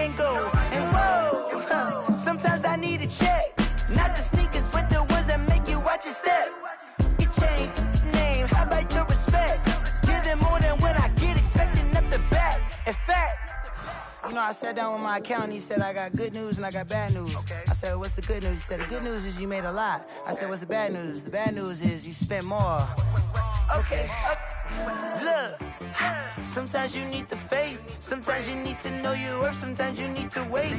angle. And whoa, sometimes I need a check. Not the sneakers, but the ones that make you watch your step. Your chain, name, how about your respect? Give them more than what I get, expecting up the back. In fact, you know, I sat down with my accountant. He said, I got good news and I got bad news. Okay. I said, what's the good news? He said, the good news is you made a lot. I said, what's the bad news? The bad news is you spent more. Okay. Look, sometimes you need the faith. Sometimes you need to know your worth. Sometimes you need to wait.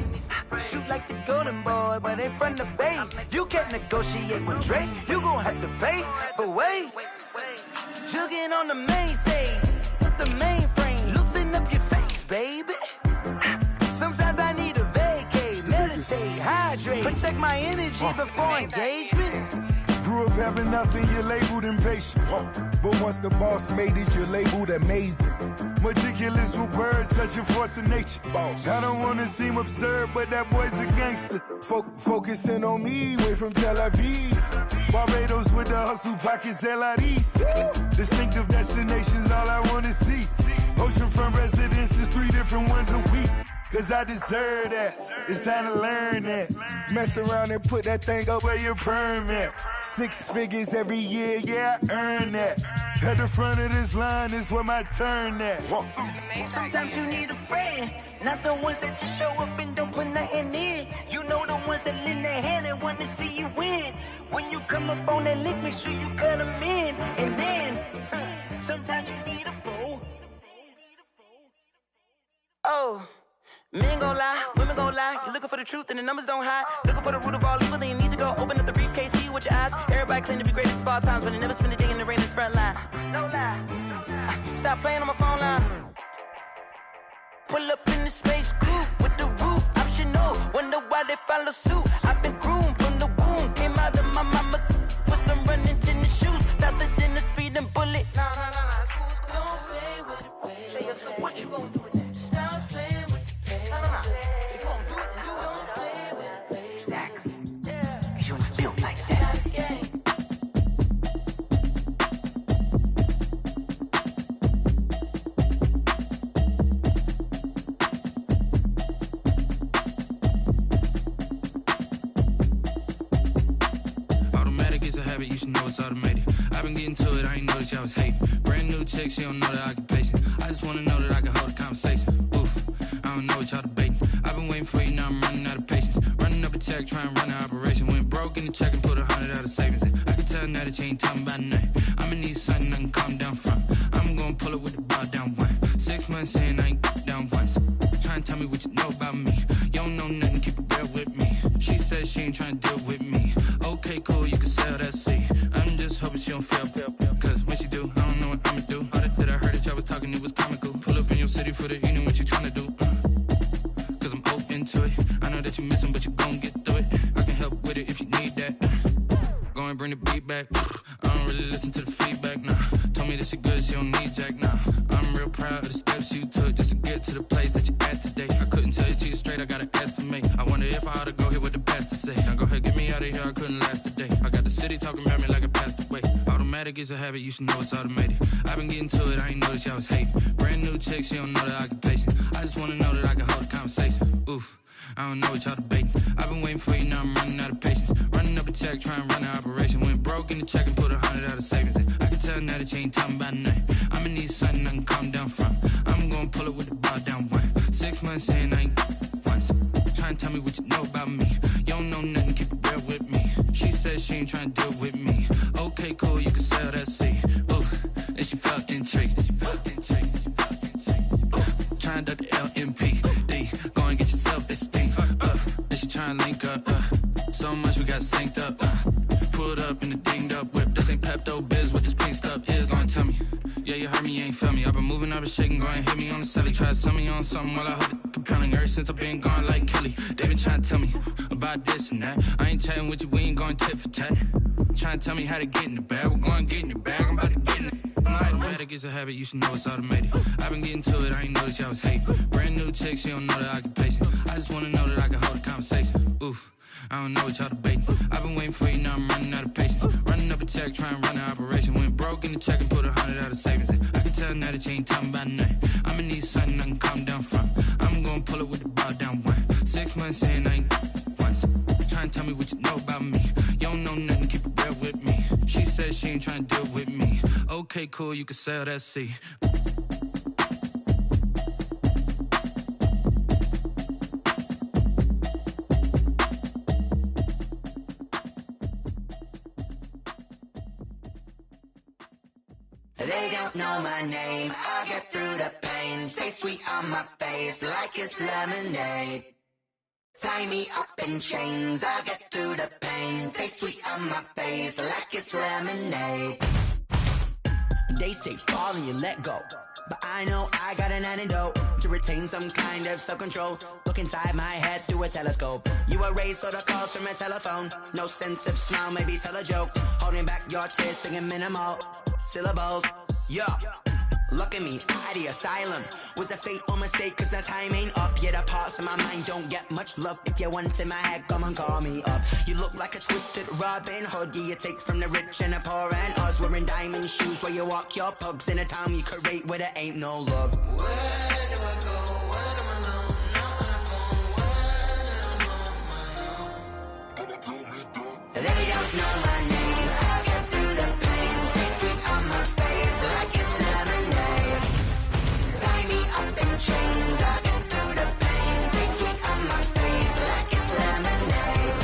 Shoot like the golden boy, but in front of Bay. You can't negotiate with Drake. You gon' have to pay. But wait, jugging on the main stage with the mainframe. Loosen up your face, baby. Sometimes I need a vacate, meditate, hydrate, protect my energy before engagement. Grew up having nothing, you're labeled impatient. But once the boss made it, you're labeled amazing. Meticulous with words, such a force of nature. I don't wanna seem absurd, but that boy's a gangster. Focusing on me, way from Tel Aviv. Barbados with the hustle pockets, LIDs. Distinctive destinations, all I wanna see. Oceanfront residences, 3 different ones a week. Cause I deserve that, it's time to learn that. Mess around and put that thing up where your permit. 6 figures every year, yeah, I earn that. At the front of this line is where my turn at. Sometimes you need a friend, not the ones that just show up and don't put nothing in. You know the ones that lend their hand and want to see you win. When you come up on that lick, make sure you cut them in. And then, sometimes you need a fool. Oh. Men gon' lie, women gon' lie. You're looking for the truth and the numbers don't hide. Looking for the root of all evil, then you need to go open up the briefcase, see with your eyes. Everybody claim to be greatest of all times, but they never spend a day in the rain in the front line. No lie. Stop playing on my phone line. Pull up in the space coupe with the roof optional. Wonder why they follow suit. I've been groomed from the womb. Came out of my mama with some running tennis shoes. Faster than a speeding bullet. Nah, it's cool, it's cool. Don't play with it, baby. Say, what you gon' do with that? Stop playing with it. If you gon' do it, then you don't play with it, baby. Exactly. Yeah. Cause you're not built like that. Automatic is a habit, you should know it's automated. I've been getting to it, I ain't noticed y'all was hating. Brand new chick, she don't know the occupation. I just wanna know that I can hold a conversation. Oof, I don't know what y'all debating. I've been waiting for you, now I'm running out of patience. Running up a check, trying to run an operation. Went broke in the check and put 100 out of savings in. I can tell now that you ain't talking about nothing. I'ma need something I can calm down from. I'm gonna pull it with the ball down one. 6 months in, I ain't down once. Trying to tell me what you know about me. You don't know nothing, keep it real with me. She says she ain't trying to deal with me. Okay, cool, you can sell that seat. I'm just hoping she don't fail. Cause when she do, I don't know what I'ma do. All that I heard that y'all was talking, it was comical. Pull up in your city for the evening, what you trying to do? Cause I'm open to it. I know that you missing, but you gon' get through it. I can help with it if you need that. Go and bring the beat back. I don't really listen to the feedback, nah. Told me that she good, she don't need jack, nah. I'm real proud of the steps you took just to get to the place that you at today. I couldn't tell you to you straight, I gotta estimate. I wonder if I ought to go here with the best to say. Now go ahead, get me out of here, I couldn't last a day. I got the city talking about me like I passed away. Automatic is a habit, you should know it's automated. I've been getting to it, I ain't noticed y'all was hating. Brand new chick, she don't know the occupation. I just wanna know that I can hold a conversation. Oof, I don't know what y'all debating. I've been waiting for you, now I'm running out of patience. Running up a check, trying to run an operation. Went broke in the check and put 100 out of savings in. I can tell now that you ain't talking about nothing. I'ma need something I can calm down from. I'm gonna pull it with the ball down one. 6 months in, I ain't once. Trying to tell me what you know about me. You don't know nothing, keep it real with me. She says she ain't trying to deal with me. Okay, cool, you can sell that seat. Ooh, and she felt intrigued. Trying to duck the LMP. Go and get yourself esteem. And she trying to link up. So much we got synced up. Pulled up in the dinged up whip. This ain't Pepto Biz, what this pink stuff is. Gonna tell me. Yeah, you heard me, you ain't feel me. I've been moving, I've been shaking, go and hit me on the celly. Try to sell me on something while I hold it compelling. Ever since I've been gone like Kelly. They been trying to tell me about this and that. I ain't chatting with you, we ain't going tit for tat. Trying to tell me how to get in the bag. We're going to get in the bag, I'm about to get in it. Automatic is a habit, you should know it's automated. I've been getting to it, I ain't noticed y'all was hating. Brand new chick, she don't know the occupation. I just wanna know that I can hold a conversation. Oof, I don't know what y'all debating. I've been waiting for you, now I'm running out of patience. Running up a check, trying to run an operation. Went broke in the check and put 100 out of savings in. I can tell now that you ain't talking about nothing. I'ma need something I can calm down from. I'm gonna pull it with the ball down one. trying to deal with me. Okay, cool, you can sail that sea. They don't know my name, I'll get through the pain. Taste sweet on my face like it's lemonade. Tie me up in chains, I'll get through the pain. Taste sweet on my face like it's lemonade. They say fall and you let go, but I know I got an antidote to retain some kind of self-control. Look inside my head through a telescope. You erase all the calls from a telephone. No sense of smile, maybe tell a joke. Holding back your tears, singing minimal syllables. Yeah, look at me, out of the asylum. Was a fate or mistake, cause the time ain't up. Yet the parts of my mind don't get much love. If you want in my head, come and call me up. You look like a twisted Robin Hood. Yeah, you take from the rich and the poor and us. Wearing diamond shoes where you walk your pugs in a town you create where there ain't no love. Where do I go? When I'm alone? Not on the phone. When I'm on my own. They don't know my name. I'll get through the pain. Taste sweet on my face like it's lemonade. Tie me up in chains. I'll get through the pain. Taste sweet on my face like it's lemonade.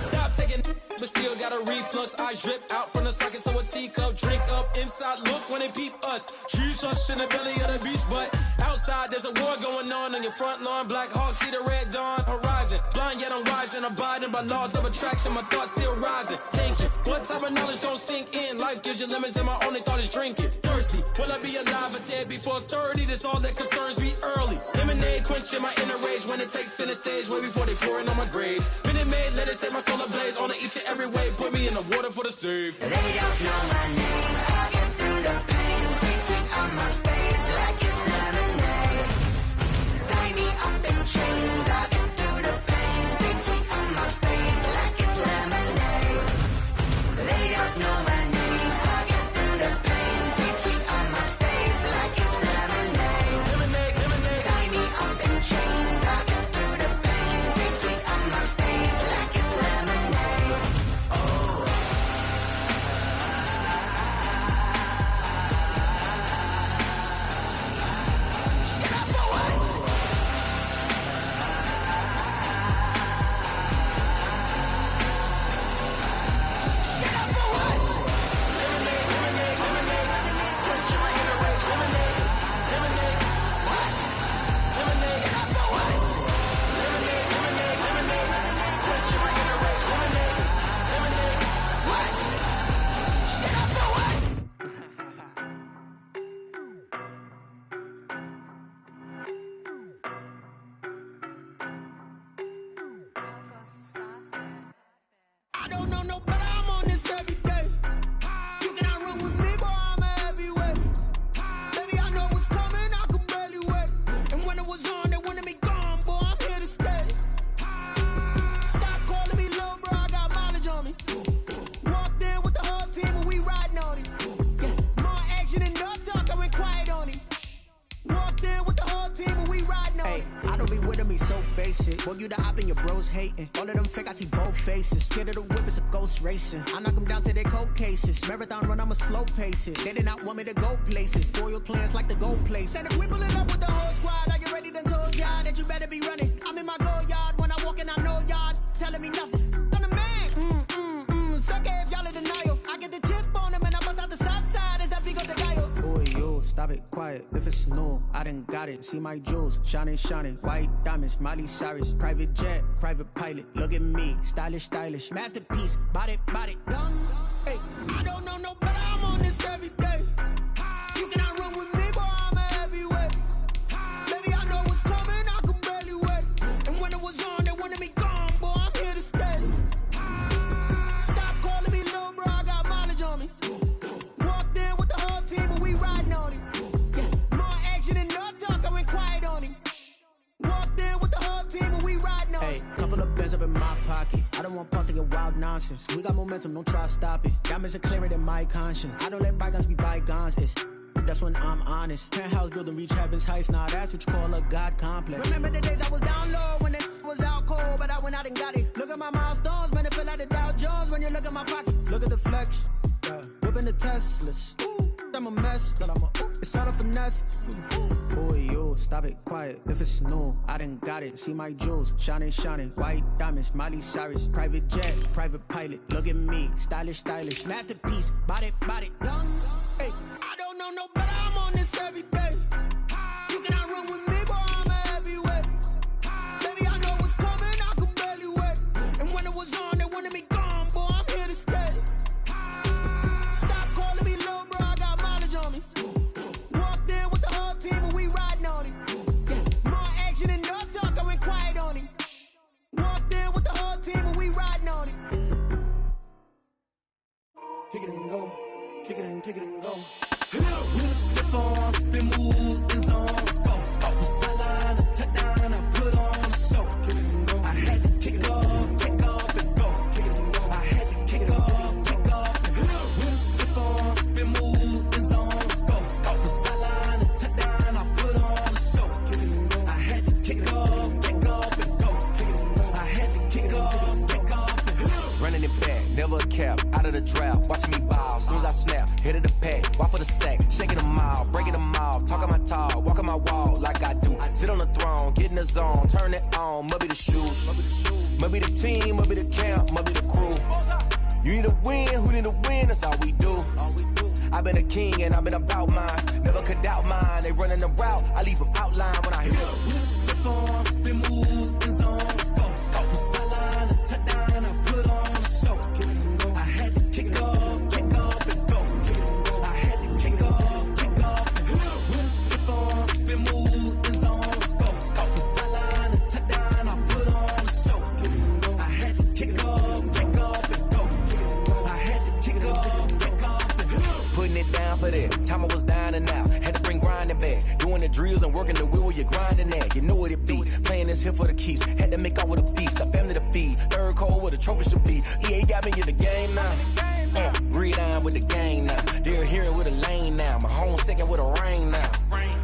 Stop taking, but still got a reflux. I drip out from the socket to a teacup. Drink up inside, look when they peep us. She's us in the belly of the beach, but outside there's a war going on your front lawn. Black Hawk, see the red dawn horizon. Blind yet I'm rising, abiding by laws of attraction. My thoughts still rising, thinking what type of knowledge don't sink in. Life gives you limits and my only thought is drinking. Thirsty, will I be alive or dead before 30? That's all that concerns me early. Lemonade quenching my inner rage when it takes center stage way before they pour it on my grave. Minute Maid, let it set my soul ablaze on each and every way. Put me in the water for the save. They don't know my name, I'll get through the pain. Taste sweet on my face like it's lemonade. Tie me up in chains, I'll get through the pain. Taste sweet on my face like it's lemonade. They don't know my name, I'll get through the pain. Taste sweet on my face like it's lemonade. Lemonade, lemonade. Tie me up in chains, I'll get through the pain. Taste sweet on my face like it's lemonade. Oh. I don't know no better, I'm on this every day. You cannot run with me, boy, I'm a heavyweight. Baby, I know what's coming, I could barely wait. And when it was on, they wanted me gone, boy, I'm here to stay. Stop calling me little bro, I got mileage on me. Walked in with the whole team and we riding on it. Yeah, more action and no talk, I went quiet on it. Walked in with the whole team and we riding on it. I don't be with me so basic. Boy, you the op and your bros hating. All of them fake, I see both faces. Scared of the whip, it's a ghost racing. I knock them down to their cold cases. Marathon run, I'm a slow pace it. They did not want me to go places. Foil plans like the gold place. And if we pulling up with the whole squad, are you ready to told y'all that you better be running? I'm in my go yard, when I walk in I know y'all telling me nothing. I'm the man, suck it if y'all in denial. I get the chip on them and I bust out the south side, is that Vigo de Gallo? Boy, yo, stop it, quiet. If it's new, I done got it. See my jewels, shining, shining. White diamonds, Miley Cyrus. Private jet, private pilot. Look at me, stylish, stylish. Masterpiece, body, done. Hey, I don't know no better, I'm on this every day. You cannot run with me, boy, I'm a heavyweight. Baby, I know what's coming, I could barely wait. And when it was on, they wanted me gone, boy, I'm here to stay. Stop calling me little bro, I got mileage on me. Walked in with the whole team and we riding on it. Yeah, more action and no talk, I went quiet on it. Walked in with the whole team and we riding on it. Hey, couple of bands up in my pocket. I don't want pulse to get wild nonsense. We got momentum, don't try to stop it. Diamonds are clearer than my conscience. I don't let bygones be bygones. That's when I'm honest. Penthouse building, reach heaven's heights. Nah, that's what you call a God complex. Remember the days I was down low when it was out cold, but I went out and got it. Look at my milestones, man, it feel like the Dow Jones when you look at my pocket. Look at the flex. whipping the Teslas. I'm a mess, but it's all a finesse. Boy, you stop it, quiet. If it's new, I done got it. See my jewels, shining, shining. White diamonds, Miley Cyrus. Private jet, private pilot. Look at me, stylish, stylish. Masterpiece, body, body. Young, hey, I don't know no better. I'm on this every day. You cannot run with me, boy. I'm a heavyweight. Baby, I know what's coming. I could barely wait. And when it was on, they wanted me gone, boy. I'm here to stay. Kick it and go, kick it and go. With a stiff arm, spin move, in zone, scope. Off the sideline, a touchdown, I put on a show. Kick it and go. I had to kick off and go. Kick it and go. I had to kick off and go. With a stiff arm, spin move, in zone, scope. Off the sideline, a touchdown, I put on a show. Kick it and go. I had to kick off and go. Kick it and go. I had to kick off and go. Running it back, never a cap, out of the draft, watching me ball, soon as I snap, hit of the pack, walk for the sack, shaking them all, breaking them off, talking my talk, walking my wall like I do, sit on the throne, get in the zone, turn it on, must be the shoes, must be the team, must be the camp, must be the crew, you need a win, who need a win, that's all we do, I've been a king and I've been about mine, never could doubt mine, they running the route, I leave them outline when I hit them. With a stiff arm, spin move, in zone, scope, off the sideline, a touchdown, I put on a show. I had to kick off and go. I had to kick off and go. With a stiff arm, spin move, in zone, scope, off the sideline, a touchdown, I put on a show. I had to kick off and go. I had to kick off and go. Putting it down for that, time I was down and out, had to bring grinding back, doing the drills and working the wheel where you're grinding at, you know what it be, playing this here for the keeps, had to make off with a feast, a family to feed, third cold where the trophy should be, EA got me in the game now, breathe on with the gang now, they're here with a lane now, my home second with a rain now,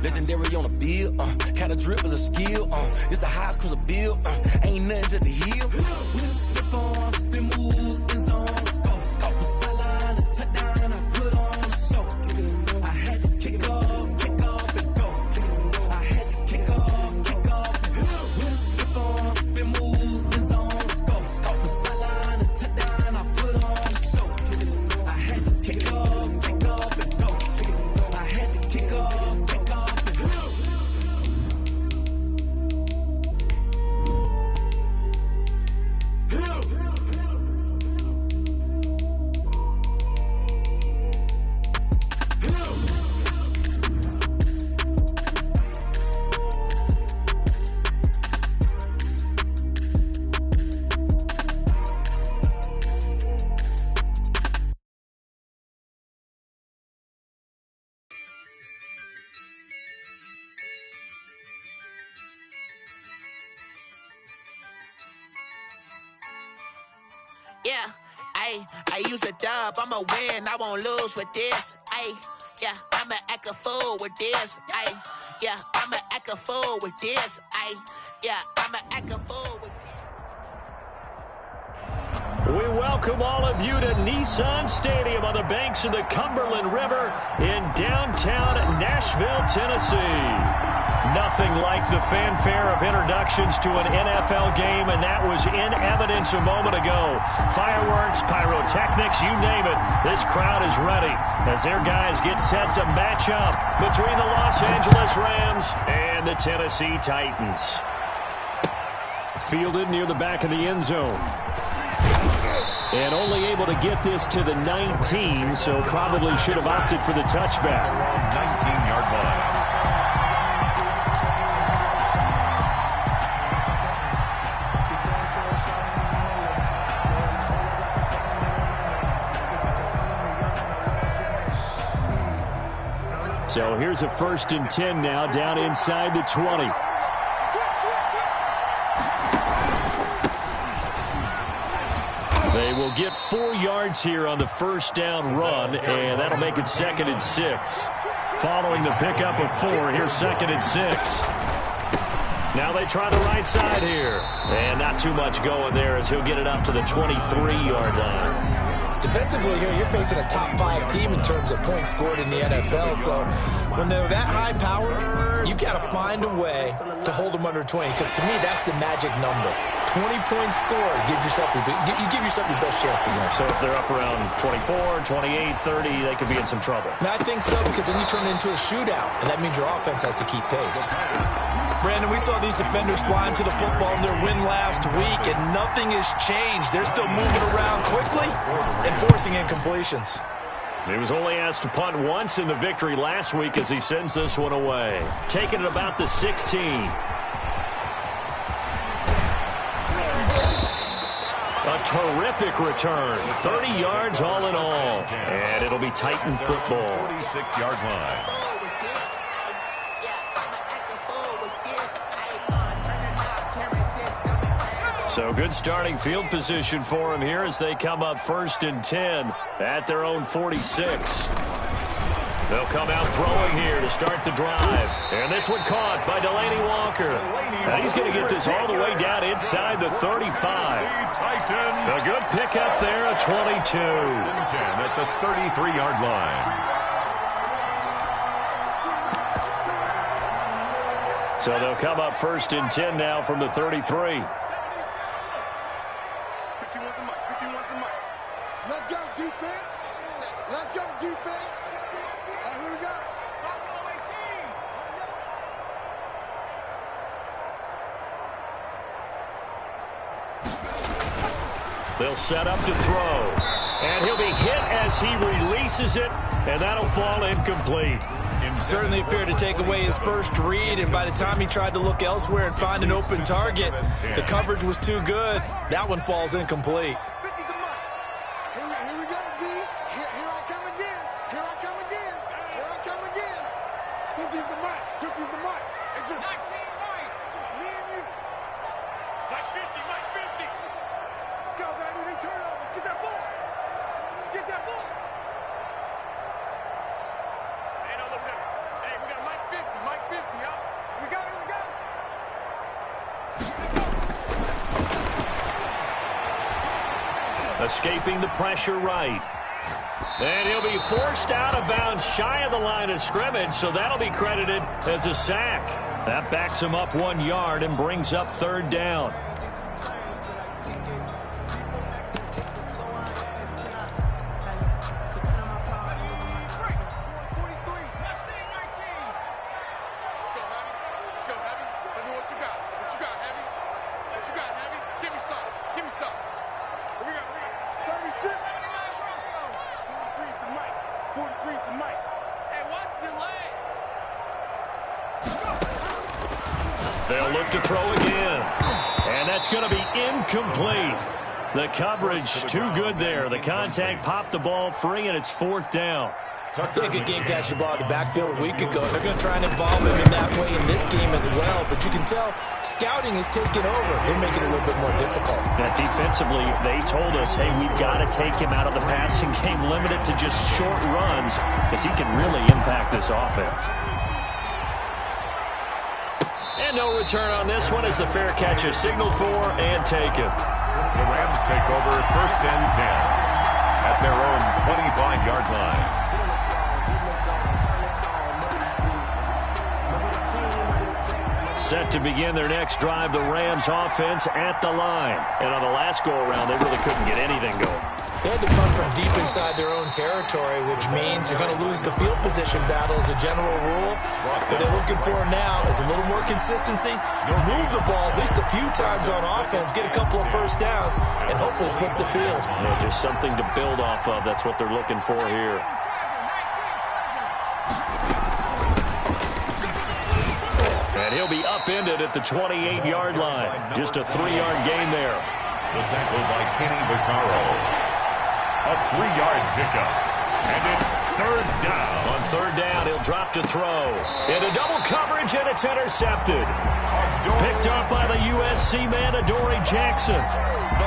legendary on the field, kinda drip is a skill, it's the highest cruiser bill, ain't nothing to the hill. With a stiff arm, spin move, in zone, scope, off the sideline, a touchdown, I put on a show. I had to kick off and go. I had to kick off and go. With a stiff arm, spin move, in zone, scope, off the sideline, a touchdown, I put on a show. I had to kick off and go. I had to kick off and go. Yeah, I use a dub, I'ma win, I won't lose with this. Yeah, I'ma act a fool with this. Yeah, I'ma act a fool with this. Yeah, I'ma act a fool with this. We welcome all of you to Nissan Stadium on the banks of the Cumberland River in downtown Nashville, Tennessee. Nothing like the fanfare of introductions to an NFL game, and that was in evidence a moment ago. Fireworks, pyrotechnics, you name it. This crowd is ready as their guys get set to match up between the Los Angeles Rams and the Tennessee Titans. Fielded near the back of the end zone. And only able to get this to the 19, so probably should have opted for the touchback. 19-yard line. So here's a 1st and 10 now, down inside the 20. They will get 4 yards here on the first down run, and that'll make it 2nd and 6. Following the pickup of 4, here's 2nd and 6. Now they try the right side here. And not too much going there as he'll get it up to the 23-yard line. Defensively here, you're facing a top 5 team in terms of points scored in the NFL. So when they're that high powered, you got to find a way to hold them under 20. Because to me, that's the magic number. 20 points scored gives yourself you give yourself your best chance to win. So if they're up around 24, 28, 30, they could be in some trouble. And I think so, because then you turn it into a shootout, and that means your offense has to keep pace. Brandon, we saw these defenders flying to the football in their win last week, and nothing has changed. They're still moving around quickly and forcing incompletions. He was only asked to punt once in the victory last week as he sends this one away. Taking it about the 16. A terrific return. 30 yards all in all. And it'll be Titan football. 46-yard line. So good starting field position for him here as they come up 1st and 10 at their own 46. They'll come out throwing here to start the drive. And this one caught by Delaney Walker. And he's going to get this all the way down inside the 35. A good pickup there at 22. At the 33-yard line. So they'll come up 1st and 10 now from the 33. Let's go, defense. Let's go, defense. Here we go. They'll set up to throw. And he'll be hit as he releases it, and that'll fall incomplete. Certainly appeared to take away his first read, and by the time he tried to look elsewhere and find an open target, the coverage was too good. That one falls incomplete. Here we go, D. Here I come again. Here I come again. Here I come again. 50's the mark. 50's the mark. It's just 19 right. It's just me and you. Mike 50, Mike 50. Let's go, baby. We turn over. Get that ball. Get that ball. Hey, no, look at that. Hey, we got Mike 50. Mike 50, y'all. We got it. We got it. Escaping the pressure right. And he'll be forced out of bounds shy of the line of scrimmage, so that'll be credited as a sack. That backs him up 1 yard and brings up 3rd down. They'll look to throw again. And that's going to be incomplete. The coverage too good there. The contact popped the ball free, and it's 4th down. They good game catching the ball in the backfield a week ago. They're going to try and involve him in that way in this game as well. But you can tell scouting is taking over. They're making it a little bit more difficult. Yeah, defensively, they told us, hey, we've got to take him out of the passing game, limit it to just short runs, because he can really impact this offense. And no return on this one as the fair catch is signaled for and taken. The Rams take over 1st and 10 at their own 25-yard line. Set to begin their next drive, the Rams offense at the line. And on the last go-around, they really couldn't get anything going. They had to come from deep inside their own territory, which means you're going to lose the field position battle as a general rule. What they're looking for now is a little more consistency, move the ball at least a few times on offense, get a couple of first downs, and hopefully flip the field. Yeah, just something to build off of. That's what they're looking for here. And he'll be upended at the 28-yard line. Just a 3-yard gain there. The tackle by Kenny Vaccaro. A 3-yard pickup. And it's 3rd down. On 3rd down, he'll drop to throw. Into double coverage, and it's intercepted. Picked up by the USC man, Adoree Jackson.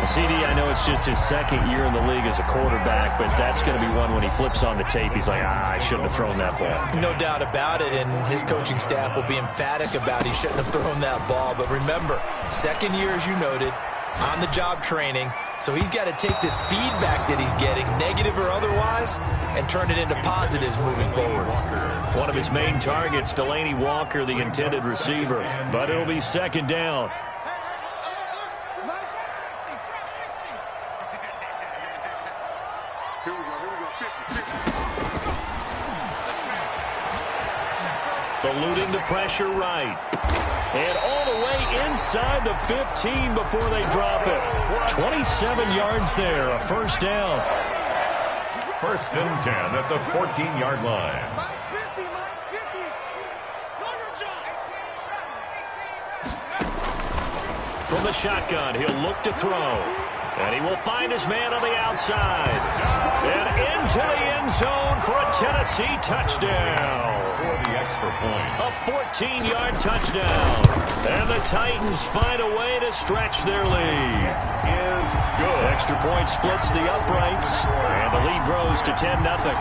CD, I know it's just his 2nd year in the league as a quarterback, but that's going to be one when he flips on the tape. He's like, I shouldn't have thrown that ball. No doubt about it, and his coaching staff will be emphatic about he shouldn't have thrown that ball. But remember, 2nd year, as you noted, on-the-job training. So he's got to take this feedback that he's getting, negative or otherwise, and turn it into positives moving forward. One of his main targets, Delaney Walker, the intended receiver. But it'll be second down. Eluding the pressure right. And all the way inside the 15 before they drop it. 27 yards there, a first down. First and 10 at the 14-yard line. From the shotgun, he'll look to throw. And he will find his man on the outside. And into the end zone for a Tennessee touchdown. For the extra point. A 14-yard touchdown. And the Titans find a way to stretch their lead. Is good. Extra point splits the uprights. And the lead grows to 10-0. Nothing.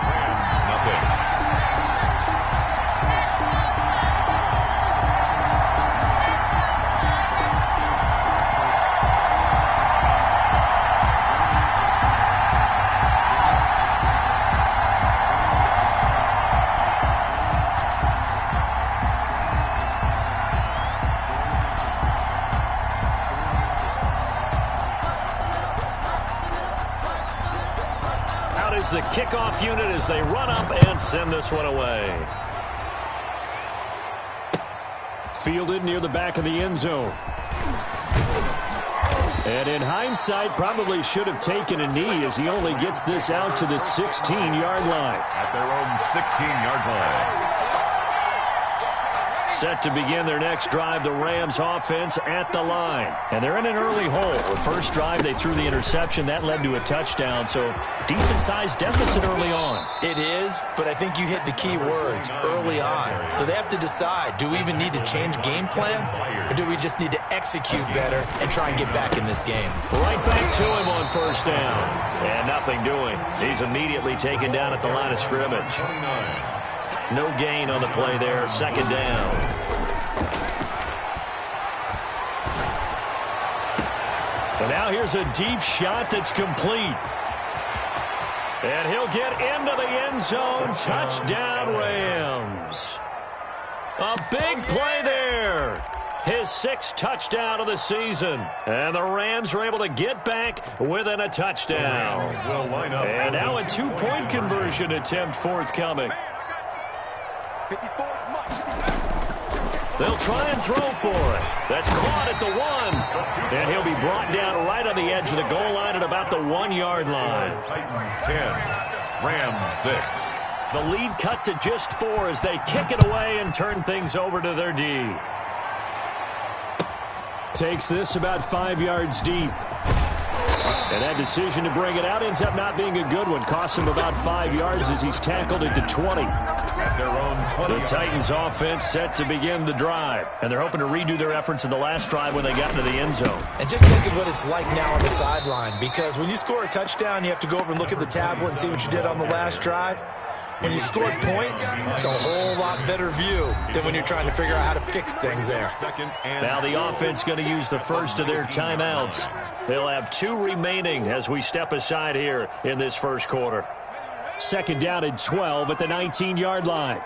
The kickoff unit as they run up and send this one away. Fielded near the back of the end zone. And in hindsight, probably should have taken a knee as he only gets this out to the 16-yard line. At their own 16-yard line. Set to begin their next drive, the Rams offense at the line. And they're in an early hole. The first drive, they threw the interception. That led to a touchdown, so decent-sized deficit early on. It is, but I think you hit the key words, early on. So they have to decide, do we even need to change game plan, or do we just need to execute better and try and get back in this game? Right back to him on first down. And nothing doing. He's immediately taken down at the line of scrimmage. No gain on the play there, second down. And now here's a deep shot that's complete. And he'll get into the end zone. Touchdown, Rams. A big play there. His 6th touchdown of the season. And the Rams are able to get back within a touchdown. And now a 2-point conversion attempt forthcoming. They'll try and throw for it. That's caught at the 1. And he'll be brought down right on the edge of the goal line at about the 1-yard line. Titans 10, Rams 6. The lead cut to just 4 as they kick it away and turn things over to their D. Takes this about 5 yards deep. And that decision to bring it out ends up not being a good one. Costs him about 5 yards as he's tackled it to 20. At their own 20. The Titans offense set to begin the drive. And they're hoping to redo their efforts in the last drive when they got into the end zone. And just think of what it's like now on the sideline. Because when you score a touchdown, you have to go over and look at the tablet and see what you did on the last drive. When you scored points, it's a whole lot better view than when you're trying to figure out how to fix things there. Now the offense going to use the first of their timeouts. They'll have 2 remaining as we step aside here in this first quarter. Second down and 12 at the 19-yard line.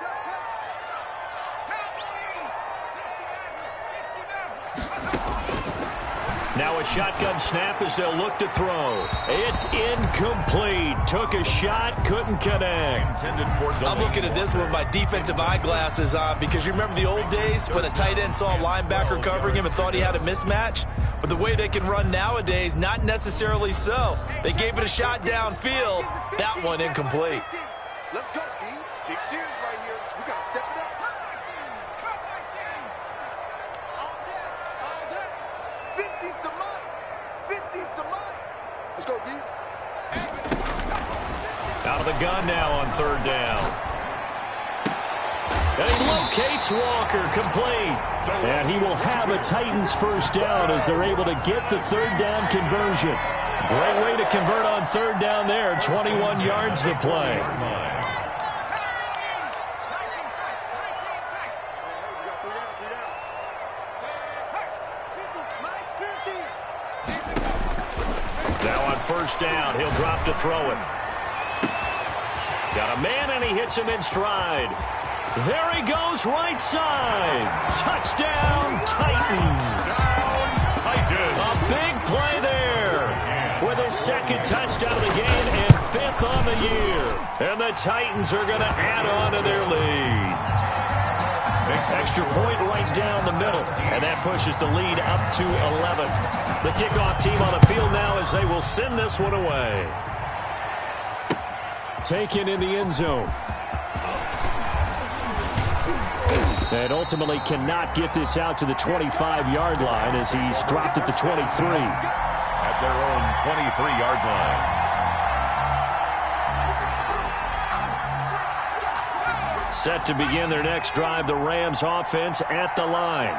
Now a shotgun snap as they'll look to throw. It's incomplete. Took a shot, couldn't connect. I'm looking at this with my defensive eyeglasses on because you remember the old days when a tight end saw a linebacker covering him and thought he had a mismatch? But the way they can run nowadays, not necessarily so. They gave it a shot downfield. That one incomplete. Let's go, D. Big series right here. We got to step it up. All day. 50's the mic. 50's the mic. Let's go, D. Out of the gun now on third down. And he locates Walker, complete. And he will have a Titans first down as they're able to get the third down conversion. Great way to convert on third down there. 21 yards to play. first down. He'll drop to throw it. Got a man, and he hits him in stride. There he goes, right side. Touchdown, Titans. A big play there with his second touchdown of the game and 5th on the year. And the Titans are going to add on to their lead. Extra point right down the middle, and that pushes the lead up to 11. The kickoff team on the field now as they will send this one away. Taken in the end zone. And ultimately cannot get this out to the 25-yard line as he's dropped at the 23. At their own 23-yard line. Set to begin their next drive, the Rams offense at the line.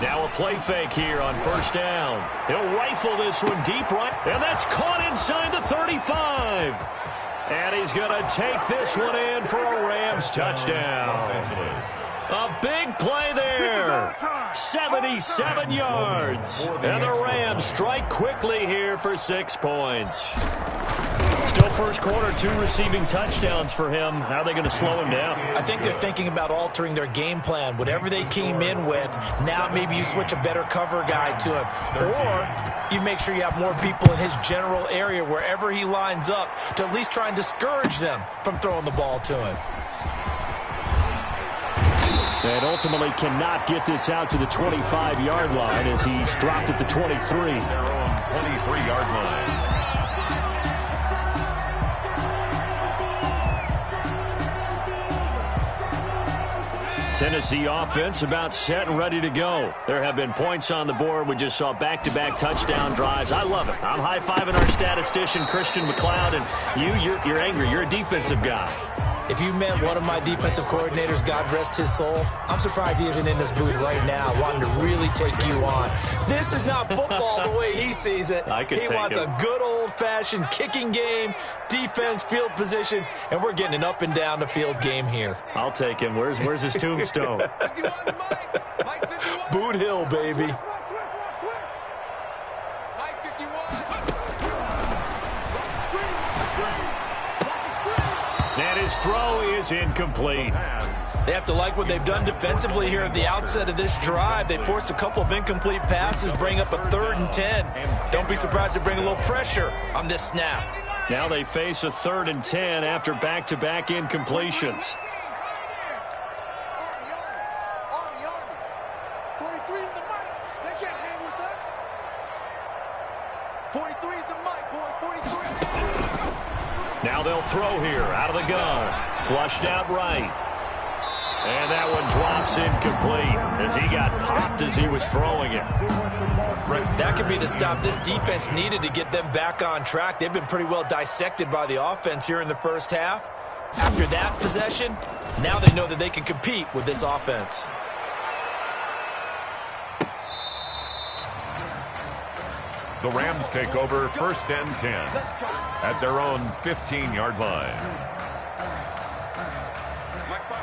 Now a play fake here on first down. He'll rifle this one deep right, and that's caught inside the 35. And he's going to take this one in for a Rams touchdown. A big play there. 77 yards. And the Rams strike quickly here for 6 points. Still first quarter, 2 receiving touchdowns for him. How are they going to slow him down? I think they're thinking about altering their game plan. Whatever they came in with, now maybe you switch a better cover guy to him. Or you make sure you have more people in his general area wherever he lines up to at least try and discourage them from throwing the ball to him. And ultimately cannot get this out to the 25-yard line as he's dropped at the 23. Their own 23-yard line. Tennessee offense about set and ready to go. There have been points on the board. We just saw back-to-back touchdown drives. I love it. I'm high-fiving our statistician, Christian McLeod, and you're angry. You're a defensive guy. If you met one of my defensive coordinators, God rest his soul, I'm surprised he isn't in this booth right now wanting to really take you on. This is not football the way he sees it. He wants a good old-fashioned kicking game, defense, field position, and we're getting an up-and-down the field game here. I'll take him. Where's his tombstone? Boot Hill, baby. And his throw is incomplete. They have to like what they've done defensively here at the outset of this drive. They forced a couple of incomplete passes, bring up a 3rd and 10. Don't be surprised to bring a little pressure on this snap. Now they face a 3rd and 10 after back-to-back incompletions. 43 is the mic. They can't hang with us. 43 is the mic, boy. 43. Now they'll throw here out of the gun. Flushed out right. And that one drops incomplete as he got popped as he was throwing it. That could be the stop this defense needed to get them back on track. They've been pretty well dissected by the offense here in the first half. After that possession, now they know that they can compete with this offense. The Rams take over 1st and 10 at their own 15-yard line.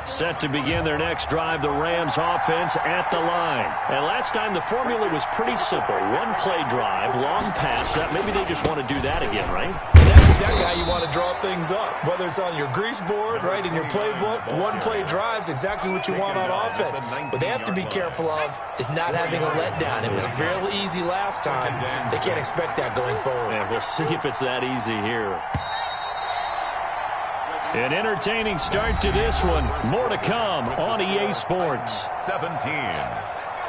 Set to begin their next drive, the Rams offense at the line. And last time the formula was pretty simple. 1-play drive, long pass. Maybe they just want to do that again, right? That's exactly how you want to draw things up. Whether it's on your grease board, right, in your playbook, 1-play drive's exactly what you want on offense. What they have to be careful of is not having a letdown. It was real easy last time. They can't expect that going forward. Yeah, we'll see if it's that easy here. An entertaining start to this one. More to come on EA Sports. 17.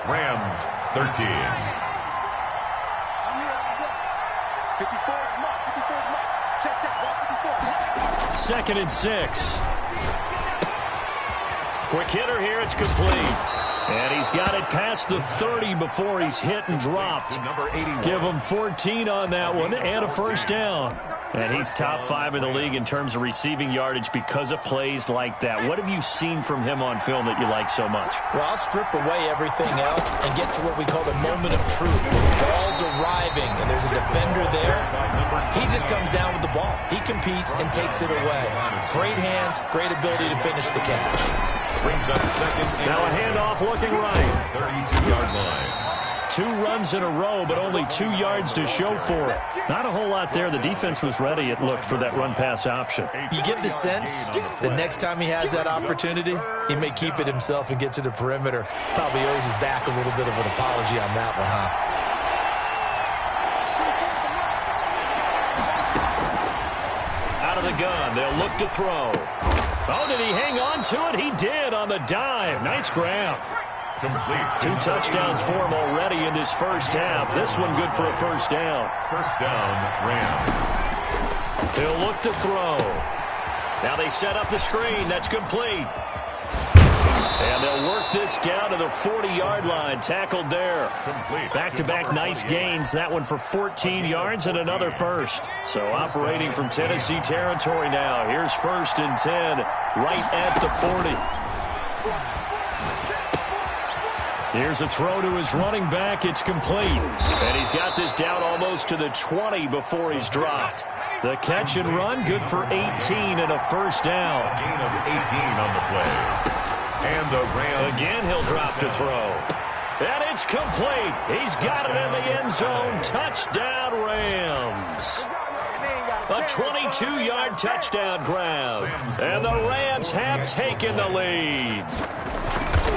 Rams 13. 2nd and 6. Quick hitter here. It's complete. And he's got it past the 30 before he's hit and dropped. Give him 14 on that one and a first down. And he's top 5 in the league in terms of receiving yardage because of plays like that. What have you seen from him on film that you like so much? Well, I'll strip away everything else and get to what we call the moment of truth. When the ball's arriving and there's a defender there, he just comes down with the ball. He competes and takes it away. Great hands, great ability to finish the catch. Brings up 2nd. Now a handoff looking right. 32-yard line. 2 runs in a row, but only 2 yards to show for it. Not a whole lot there. The defense was ready, it looked, for that run-pass option. You get the sense the next time he has that opportunity, he may keep it himself and get to the perimeter. Probably owes his back a little bit of an apology on that one, huh? Out of the gun, they'll look to throw. Oh, did he hang on to it? He did on the dive. Nice grab. Complete. 2 touchdowns for him already in this first half. This one good for a first down. First down, Rams. He'll look to throw. Now they set up the screen. That's complete. And they'll work this down to the 40-yard line. Tackled there. Back-to-back nice gains. That one for 14 yards and another first. So operating from Tennessee territory now. Here's 1st and 10 right at the 40. Here's a throw to his running back. It's complete. And he's got this down almost to the 20 before he's dropped. The catch and run good for 18 and a first down. Gain of 18 on the play. And the Rams. Again, he'll drop to throw. And it's complete. He's got it in the end zone. Touchdown, Rams. A 22-yard touchdown grab. And the Rams have taken the lead.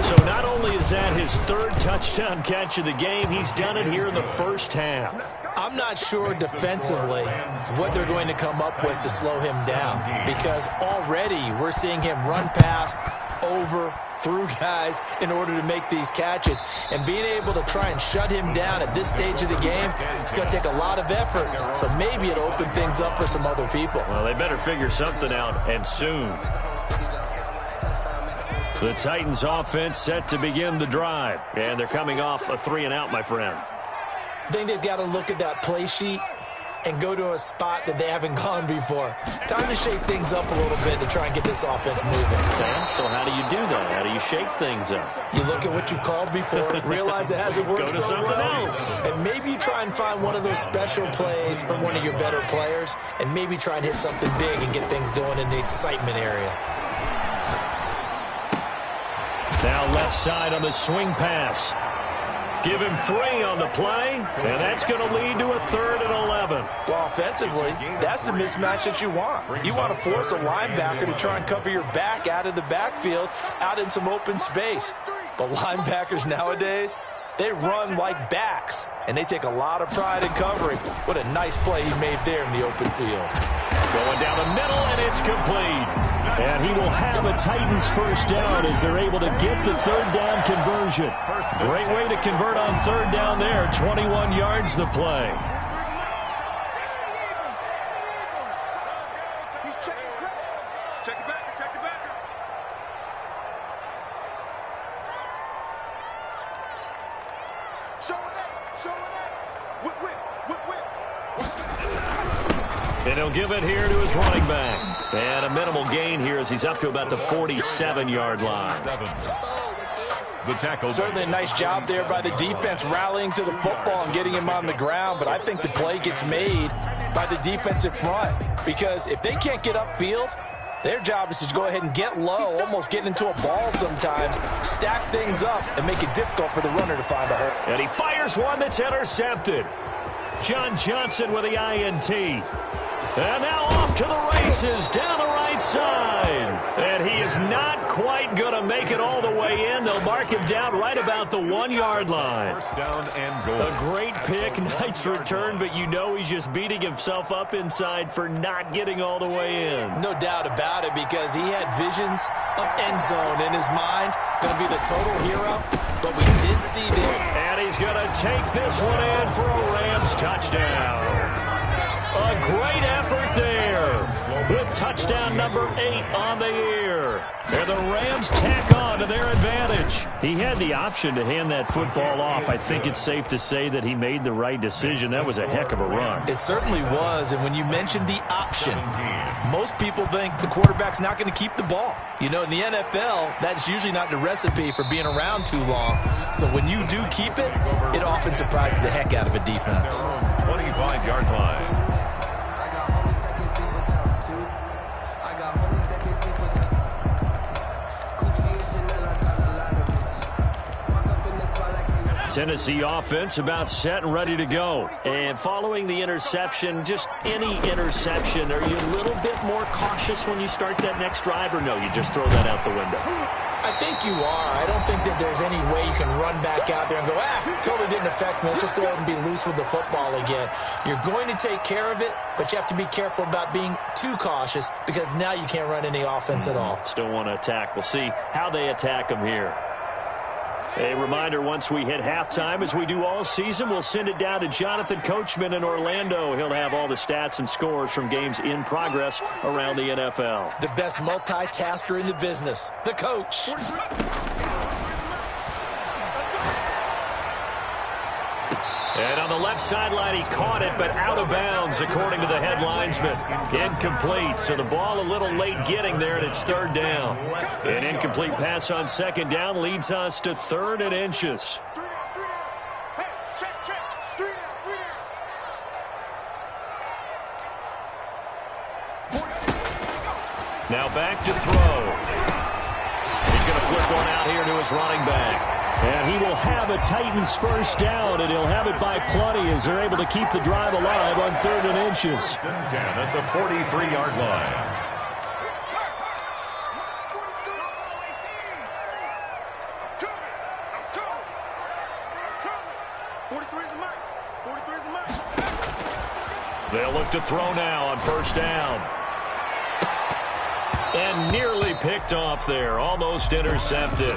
So not only is that his 3rd touchdown catch of the game, he's done it here in the first half. I'm not sure defensively what they're going to come up with to slow him down, because already we're seeing him run past, over, through guys in order to make these catches. And being able to try and shut him down at this stage of the game, it's going to take a lot of effort. So maybe it'll open things up for some other people. Well, they better figure something out, and soon. The Titans offense set to begin the drive. And they're coming off a 3-and-out, my friend. I think they've got to look at that play sheet and go to a spot that they haven't gone before. Time to shake things up a little bit to try and get this offense moving. Okay, so how do you do that? How do you shake things up? You look at what you've called before, realize it hasn't worked Go to so something well, else. and maybe you try and find one of those special plays from one of your better players, and maybe try and hit something big and get things going in the excitement area. Now left side on the swing pass. Give him 3 on the play, and that's going to lead to a 3rd and 11. Well, offensively, that's the mismatch that you want. You want to force a linebacker to try and cover your back out of the backfield, out in some open space. But linebackers nowadays, they run like backs, and they take a lot of pride in covering. What a nice play he made there in the open field. Going down the middle, and it's complete. And he will have a Titans first down as they're able to get the 3rd down conversion. Great way to convert on 3rd down there. 21 yards the play. Check it back. Show it. Whip. And he'll give it here to his running back. And a minimal gain here as he's up to about the 47-yard line. The tackle. Certainly a nice job there by the defense rallying to the football and getting him on the ground, but I think the play gets made by the defensive front, because if they can't get upfield, their job is to go ahead and get low, almost get into a ball sometimes, stack things up, and make it difficult for the runner to find a hole. And he fires one that's intercepted. John Johnson with the INT. And now off to the races down the right side. And he is not quite going to make it all the way in. They'll mark him down right about the 1-yard line. First down and goal. A great pick, nice return, but you know he's just beating himself up inside for not getting all the way in. No doubt about it, because he had visions of end zone in his mind. Going to be the total hero, but we did see there. And he's going to take this one in for a Rams touchdown. A great effort there with touchdown number 8 on the year. And the Rams tack on to their advantage. He had the option to hand that football off. I think it's safe to say that he made the right decision. That was a heck of a run. It certainly was. And when you mentioned the option, most people think the quarterback's not going to keep the ball. You know, in the NFL, that's usually not the recipe for being around too long. So when you do keep it, it often surprises the heck out of a defense. 25-yard line. Tennessee offense about set and ready to go. And following the interception, just any interception, are you a little bit more cautious when you start that next drive, or no, you just throw that out the window? I think you are. I don't think that there's any way you can run back out there and go, totally didn't affect me. Let's just go ahead and be loose with the football again. You're going to take care of it, but you have to be careful about being too cautious because now you can't run any offense at all. Still want to attack. We'll see how they attack them here. A reminder, once we hit halftime, as we do all season, we'll send it down to Jonathan Coachman in Orlando. He'll have all the stats and scores from games in progress around the NFL. The best multitasker in the business, the coach. And on the left sideline, he caught it, but out of bounds, according to the head linesman. Incomplete, so the ball a little late getting there, and it's third down. An incomplete pass on second down leads us to 3rd and inches. Now back to throw. He's going to flip one out here to his running back. And he will have a Titans first down, and he'll have it by plenty as they're able to keep the drive alive on 3rd and inches. 10 at the 43-yard line. They'll look to throw now on first down. And nearly picked off there. Almost intercepted.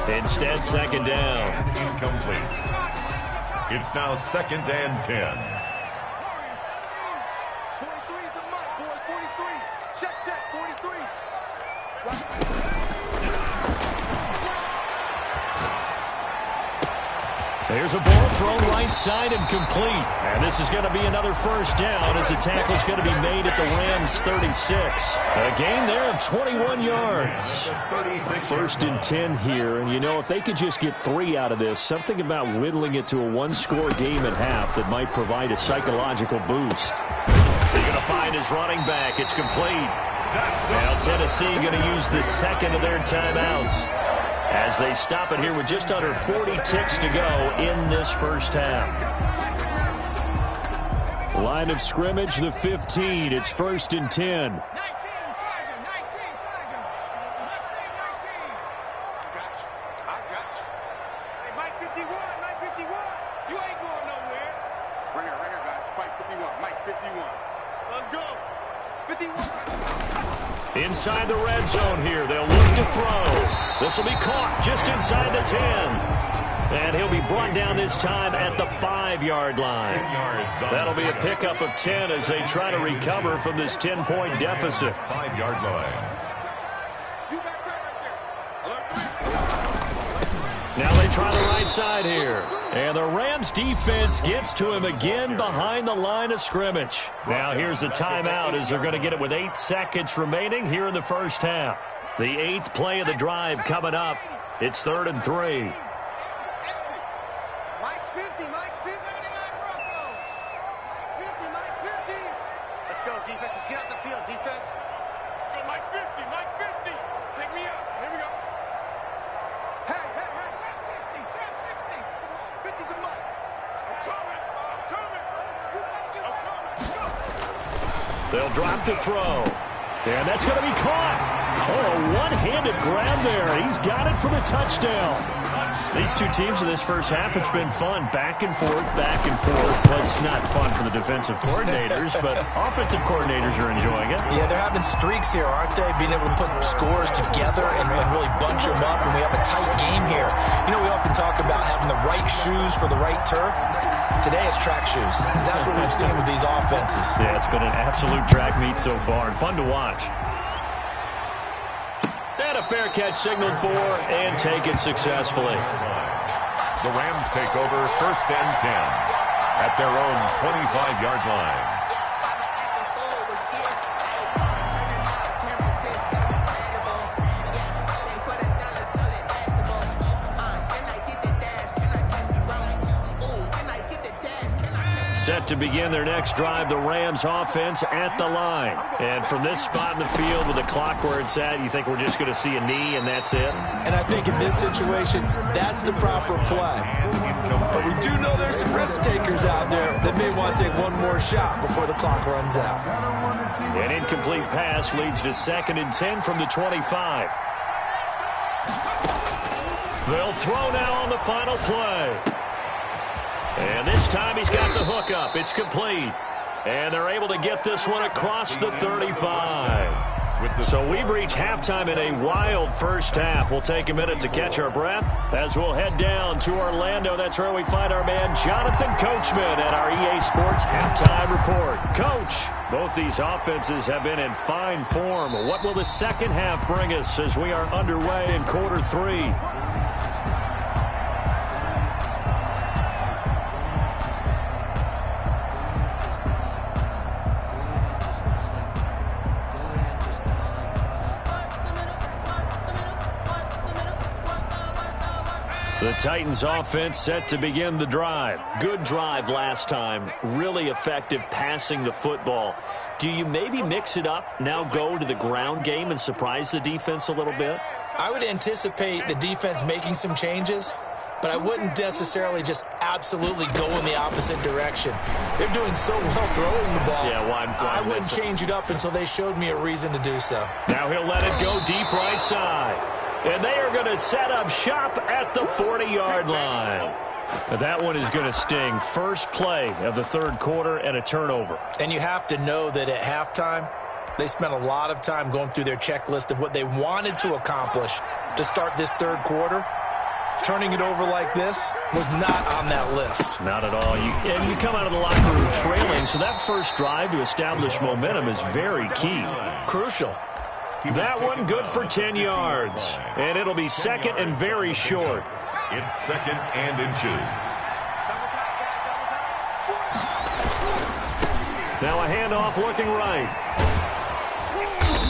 Instead, second down. Incomplete. It's now 2nd and 10. 43 is the mark, boys. 43. Check, 43. There's a ball thrown right side and complete. And this is going to be another first down as the tackle is going to be made at the Rams' 36. A gain there of 21 yards. 1st and 10 here. And, you know, if they could just get 3 out of this, something about whittling it to a one-score game at half that might provide a psychological boost. He's going to find his running back. It's complete. Now Tennessee going to use the second of their timeouts as they stop it here with just under 40 ticks to go in this first half. Line of scrimmage, the 15. It's 1st and 10. Inside the red zone here. They'll look to throw. This will be caught just inside the 10. And he'll be brought down this time at the 5-yard line. That'll be a pickup of 10 as they try to recover from this 10-point deficit. 5-yard line. Now they try the right side here. And the Rams defense gets to him again behind the line of scrimmage. Now here's a timeout as they're going to get it with 8 seconds remaining here in the first half. The 8th play of the drive coming up. It's 3rd and 3. Mike's 50, Mike's 50. Mike 50. Let's go, defense. Let's get out the field, defense. Let's go, Mike 50, Mike 50. Take me up. Here we go. Hey. Trap 60. 50's the mark. I'm coming. They'll drop to throw. And that's going to be caught. Oh, a one-handed grab there. He's got it for the touchdown. These two teams in this first half, it's been fun. Back and forth. Well, it's not fun for the defensive coordinators, but offensive coordinators are enjoying it. Yeah, they're having streaks here, aren't they? Being able to put scores together and really bunch them up, and we have a tight game here. You know, we often talk about having the right shoes for the right turf. Today it's track shoes. That's what we've seen with these offenses. Yeah, it's been an absolute track meet so far, and fun to watch. And a fair catch signaled for and taken successfully. The Rams take over 1st and 10 at their own 25-yard line. Set to begin their next drive, the Rams offense at the line. And from this spot in the field with the clock where it's at, you think we're just going to see a knee and that's it? And I think in this situation, that's the proper play. But we do know there's some risk takers out there that may want to take one more shot before the clock runs out. An incomplete pass leads to 2nd and 10 from the 25. They'll throw now on the final play. And this time he's got the hook up. It's complete. And they're able to get this one across the 35. So we've reached halftime in a wild first half. We'll take a minute to catch our breath as we'll head down to Orlando. That's where we find our man Jonathan Coachman at our EA Sports Halftime Report. Coach, both these offenses have been in fine form. What will the second half bring us as we are underway in quarter 3? The Titans offense set to begin the drive. Good drive last time. Really effective passing the football. Do you maybe mix it up, now go to the ground game and surprise the defense a little bit? I would anticipate the defense making some changes, but I wouldn't necessarily just absolutely go in the opposite direction. They're doing so well throwing the ball. Yeah, why I wouldn't change it up until they showed me a reason to do so. Now he'll let it go deep right side. And they are going to set up shop at the 40-yard line. That one is going to sting. First play of the third quarter and a turnover. And you have to know that at halftime, they spent a lot of time going through their checklist of what they wanted to accomplish to start this third quarter. Turning it over like this was not on that list. Not at all. And you come out of the locker room trailing, so that first drive to establish momentum is very key. Crucial. That one good for 10 yards. And it'll be second and very short. It's 2nd and inches. Now a handoff looking right.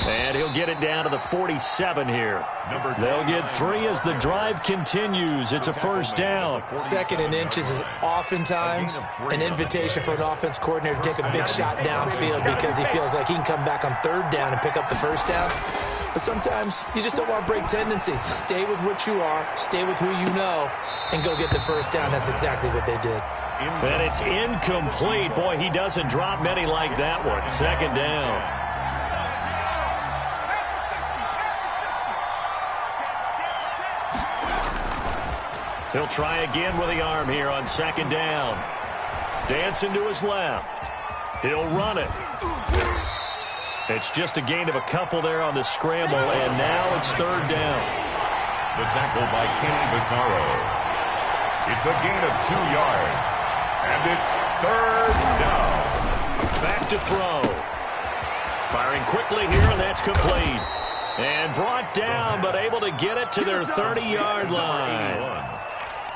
And he'll get it down to the 47 here. They'll get 3 as the drive continues. It's a first down. 2nd and inches is oftentimes an invitation for an offense coordinator to take a big shot downfield because he feels like he can come back on 3rd down and pick up the first down. But sometimes you just don't want to break tendency. Stay with what you are, stay with who you know, and go get the first down. That's exactly what they did. And it's incomplete. Boy, he doesn't drop many like that one. 2nd down. He'll try again with the arm here on 2nd down. Dancing to his left. He'll run it. It's just a gain of a couple there on the scramble, and now it's 3rd down. The tackle by Kenny Vaccaro. It's a gain of 2 yards, and it's 3rd down. Back to throw. Firing quickly here, and that's complete. And brought down, but able to get it to their 30-yard line.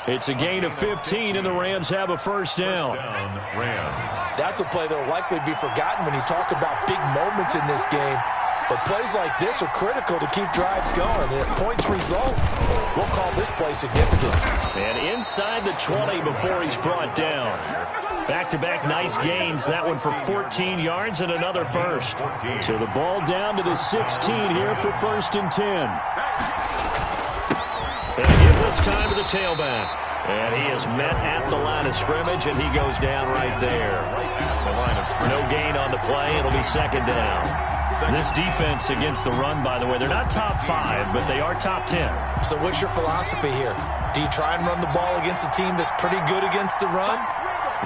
It's a gain of 15, and the Rams have a first down. That's a play that will likely be forgotten when you talk about big moments in this game. But plays like this are critical to keep drives going. And if points result, we'll call this play significant. And inside the 20 before he's brought down. Back-to-back nice gains. That one for 14 yards and another first. So the ball down to the 16 here for 1st and 10. And they give this time to the tailback. And he is met at the line of scrimmage, and he goes down right there. No gain on the play. It'll be 2nd down. This defense against the run, by the way, they're not top 5, but they are top 10. So what's your philosophy here? Do you try and run the ball against a team that's pretty good against the run?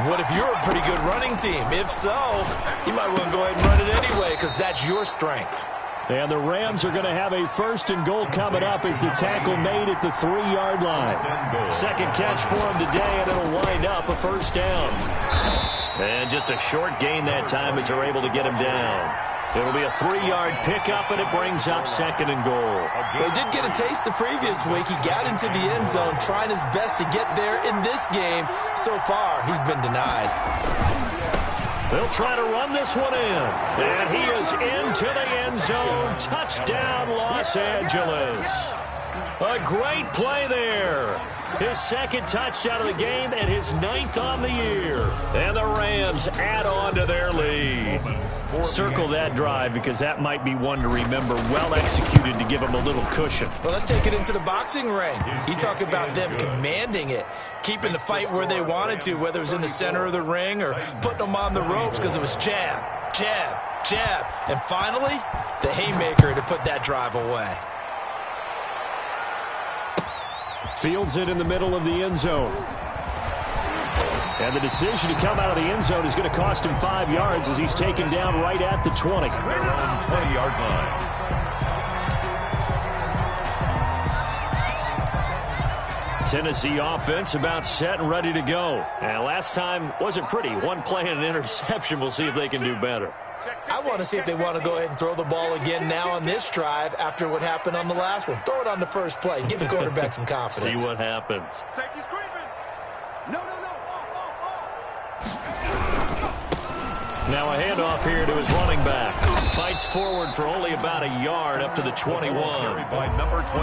What if you're a pretty good running team? If so, you might want to go ahead and run it anyway because that's your strength. And the Rams are going to have a 1st and goal coming up as the tackle made at the 3-yard line. Second catch for him today, and it'll wind up a first down. And just a short gain that time as they're able to get him down. It'll be a 3-yard pickup, and it brings up 2nd and goal. They did get a taste the previous week. He got into the end zone, trying his best to get there in this game. So far, he's been denied. They'll try to run this one in. And he is into the end zone. Touchdown, Los Angeles. A great play there. His second touchdown of the game and his 9th on the year. And the Rams add on to their lead. Circle that drive because that might be one to remember. Well executed to give them a little cushion. Well, let's take it into the boxing ring. You talk about them commanding it, keeping the fight where they wanted to, whether it was in the center of the ring or putting them on the ropes because it was jab, jab, jab. And finally, the haymaker to put that drive away. Fields it in the middle of the end zone. And the decision to come out of the end zone is going to cost him 5 yards as he's taken down right at the 20. Their own 20-yard line. Tennessee offense about set and ready to go. And last time wasn't pretty. One play and an interception. We'll see if they can do better. I want to see if they want to go ahead and throw the ball again now on this drive after what happened on the last one. Throw it on the first play. Give the quarterback some confidence. See what happens. Safety's creeping. No. Now a handoff here to his running back. Fights forward for only about a yard up to the 21.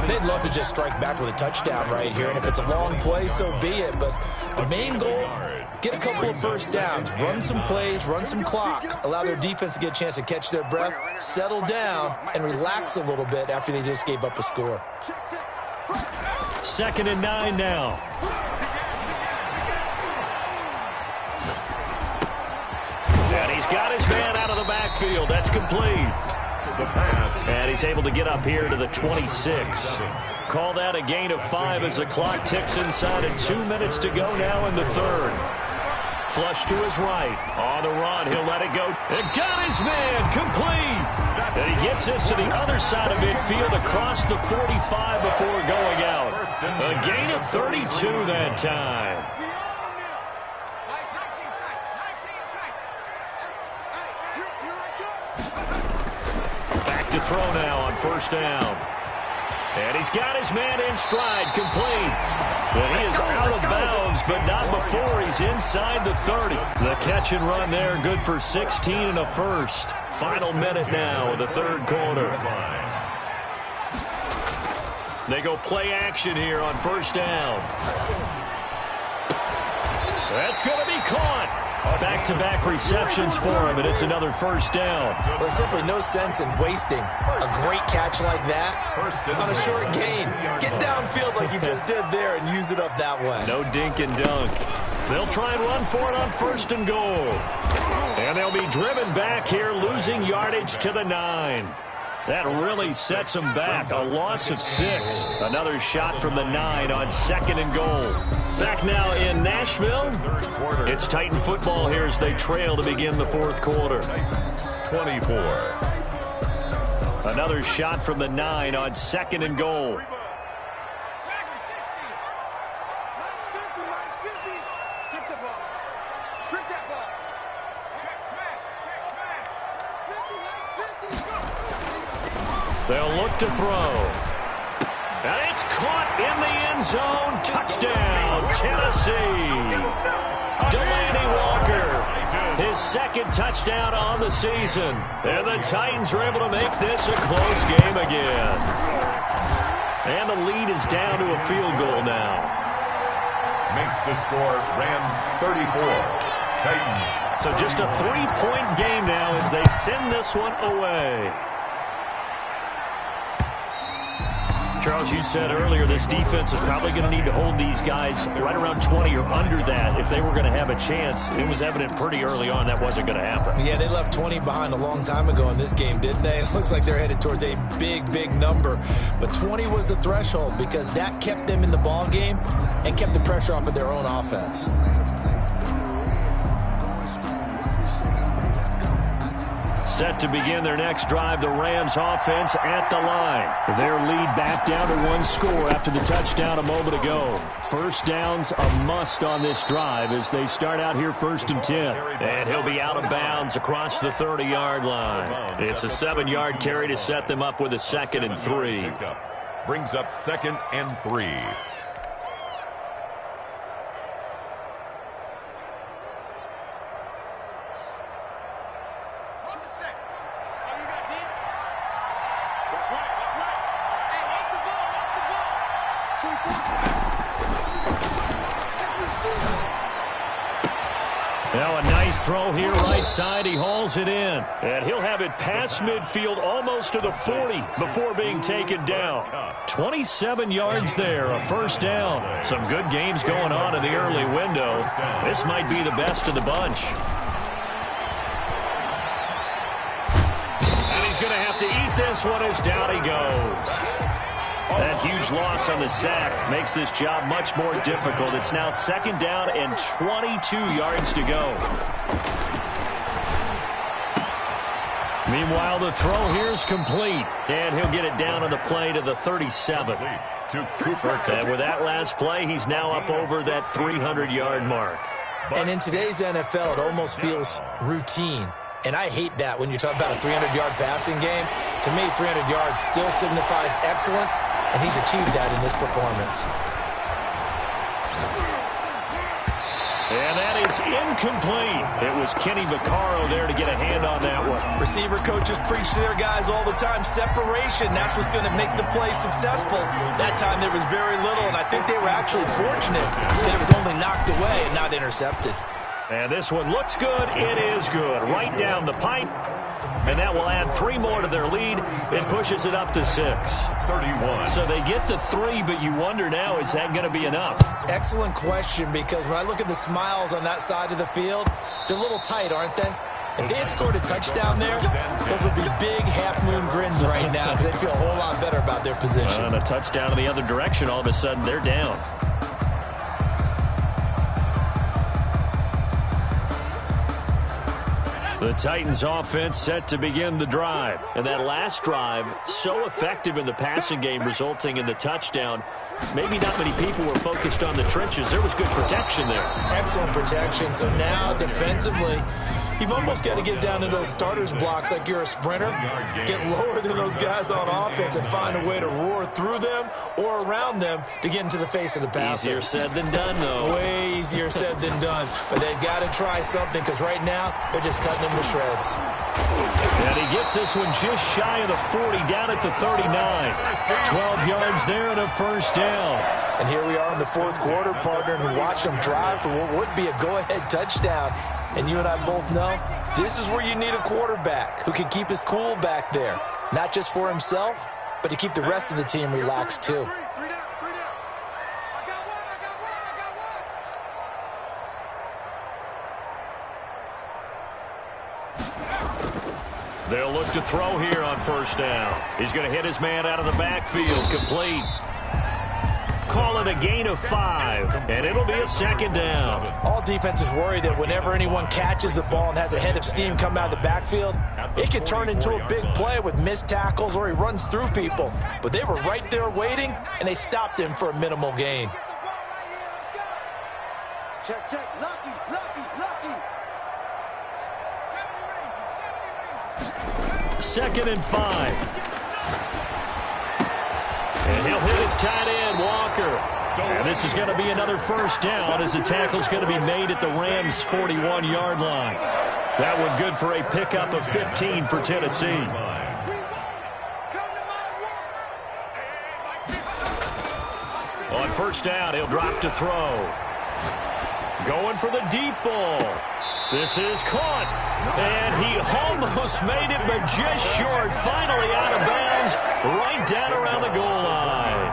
They'd love to just strike back with a touchdown right here, and if it's a long play, so be it. But the main goal, get a couple of first downs, run some plays, run some clock, allow their defense to get a chance to catch their breath, settle down, and relax a little bit after they just gave up a score. 2nd and 9 now. And he's got his man out of the backfield. That's complete. And he's able to get up here to the 26. Call that a gain of 5 as the clock ticks inside of 2 minutes to go now in the 3rd. Flush to his right. On the run, he'll let it go. And got his man complete. And he gets this to the other side of midfield across the 45 before going out. A gain of 32 that time. To throw now on 1st down. And he's got his man in stride, complete. But he is out of bounds, but not before he's inside the 30. The catch and run there, good for 16 and a first. Final minute now of the 3rd quarter. They go play action here on 1st down. That's going to be caught. Back-to-back receptions for him, and it's another 1st down. Well, there's simply no sense in wasting a great catch like that on a short gain. Get downfield like you just did there and use it up that way. No dink and dunk. They'll try and run for it on 1st and goal. And they'll be driven back here, losing yardage to the 9. That really sets them back. A loss of 6. Another shot from the 9 on 2nd and goal. Back now in Nashville. It's Titan football here as they trail to begin the 4th quarter. 24. Another shot from the 9 on 2nd and goal. They'll look to throw. And it's caught in the end zone. Touchdown, Tennessee. Delaney Walker, his 2nd touchdown on the season. And the Titans are able to make this a close game again. And the lead is down to a field goal now. Makes the score Rams 34. Titans. So just a 3-point game now as they send this one away. Charles, you said earlier this defense is probably going to need to hold these guys right around 20 or under that if they were going to have a chance. It was evident pretty early on that wasn't going to happen. Yeah, they left 20 behind a long time ago in this game, didn't they? It looks like they're headed towards a big, big number. But 20 was the threshold because that kept them in the ball game and kept the pressure off of their own offense. Set to begin their next drive, the Rams offense at the line. Their lead back down to 1 score after the touchdown a moment ago. 1st down's a must on this drive as they start out here 1st and 10. And he'll be out of bounds across the 30-yard line. It's a 7-yard carry to set them up with a 2nd and 3. Brings up 2nd and 3. Now a nice throw here right side. He hauls it in. And he'll have it past midfield almost to the 40 before being taken down. 27 yards there, a first down. Some good games going on in the early window. This might be the best of the bunch. And he's going to have to eat this one as down he goes. That huge loss on the sack makes this job much more difficult. It's now second down and 22 yards to go. Meanwhile, the throw here is complete, and he'll get it down on the play to the 37. And with that last play, he's now up over that 300-yard mark. And in today's NFL, it almost feels routine. And I hate that when you talk about a 300-yard passing game. To me, 300 yards still signifies excellence, and he's achieved that in this performance. And that is incomplete. It was Kenny Vaccaro there to get a hand on that one. Receiver coaches preach to their guys all the time. Separation, that's what's going to make the play successful. That time there was very little, and I think they were actually fortunate that it was only knocked away and not intercepted. And this one looks good. It is good. Right down the pipe. And that will add 3 more to their lead. It pushes it up to 6. 31. So they get the 3, but you wonder now, is that going to be enough? Excellent question, because when I look at the smiles on that side of the field, they're a little tight, aren't they? If they had scored a touchdown there, those would be big half-moon grins right now because they feel a whole lot better about their position. And a touchdown in the other direction, all of a sudden they're down. The Titans offense set to begin the drive. And that last drive, so effective in the passing game, resulting in the touchdown. Maybe not many people were focused on the trenches. There was good protection there. Excellent protection. So now defensively, you've almost got to get down to those starters blocks like you're a sprinter. Get lower than those guys on offense and find a way to roar through them or around them to get into the face of the passer. Easier said than done, though. Way easier said than done. But they've got to try something because right now they're just cutting them to shreds. And he gets this one just shy of the 40, down at the 39. 12 yards there and a first down. And here we are in the fourth quarter, partner, and we watch them drive for what would be a go-ahead touchdown. And you and I both know this is where you need a quarterback who can keep his cool back there. Not just for himself, but to keep the rest of the team relaxed too. They'll look to throw here on first down. He's going to hit his man out of the backfield. Complete. Call it a gain of 5, and it'll be a second down. All defenses worry that whenever anyone catches the ball and has a head of steam come out of the backfield, it could turn into a big play with missed tackles or he runs through people. But they were right there waiting, and they stopped him for a minimal gain. Check, check. Lucky. Second and 5. And he'll hit his tight end, Walker. And this is going to be another first down as the tackle's going to be made at the Rams' 41-yard line. That one good for a pickup of 15 for Tennessee. On first down, he'll drop to throw. Going for the deep ball. This is caught. And he almost made it, but just short. Finally out of bounds, right down around the goal line.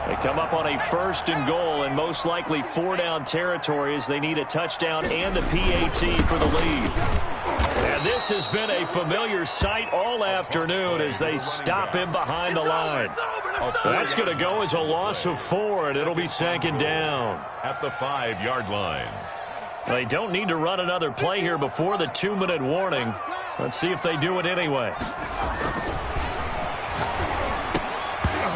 They come up on a first and goal, and most likely 4-down territory as they need a touchdown and a PAT for the lead. And this has been a familiar sight all afternoon as they stop him behind the line. That's going to go as a loss of 4, and it'll be second down. At the 5-yard line. They don't need to run another play here before the 2-minute warning. Let's see if they do it anyway.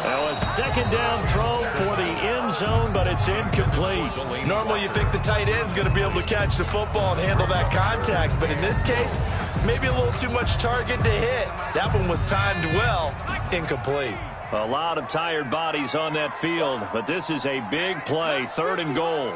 Now a second down throw for the end zone, but it's incomplete. Normally you think the tight end's going to be able to catch the football and handle that contact, but in this case, maybe a little too much target to hit. That one was timed well, incomplete. A lot of tired bodies on that field, but this is a big play, 3rd and goal.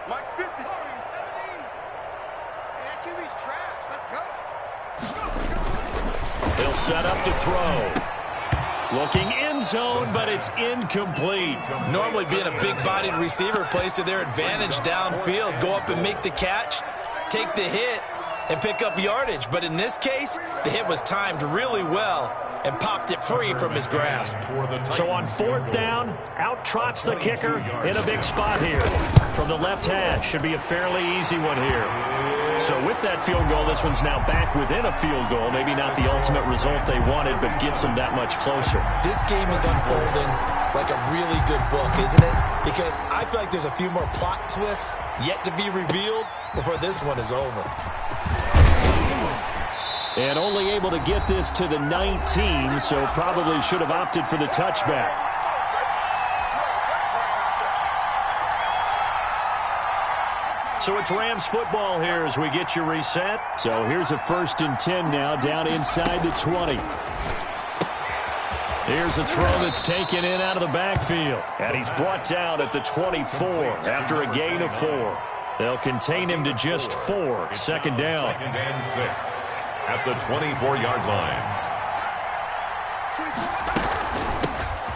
Mike's 50. Hey, that QB's trash. Let's go. He'll set up to throw. Looking end zone, but it's incomplete. Normally being a big-bodied receiver plays to their advantage downfield. Go up and make the catch, take the hit, and pick up yardage. But in this case, the hit was timed really well and popped it free from his grasp. So on 4th down, out trots the kicker in a big spot here. From the left hash, should be a fairly easy one here. So with that field goal, this one's now back within a field goal. Maybe not the ultimate result they wanted, but gets them that much closer. This game is unfolding like a really good book, isn't it? Because I feel like there's a few more plot twists yet to be revealed before this one is over. And only able to get this to the 19, so probably should have opted for the touchback. So it's Rams football here as we get you reset. So here's a 1st and 10 now, down inside the 20. Here's a throw that's taken in out of the backfield. And he's brought down at the 24 after a gain of 4. They'll contain him to just 4. 2nd down. 2nd and 6 at the 24-yard line.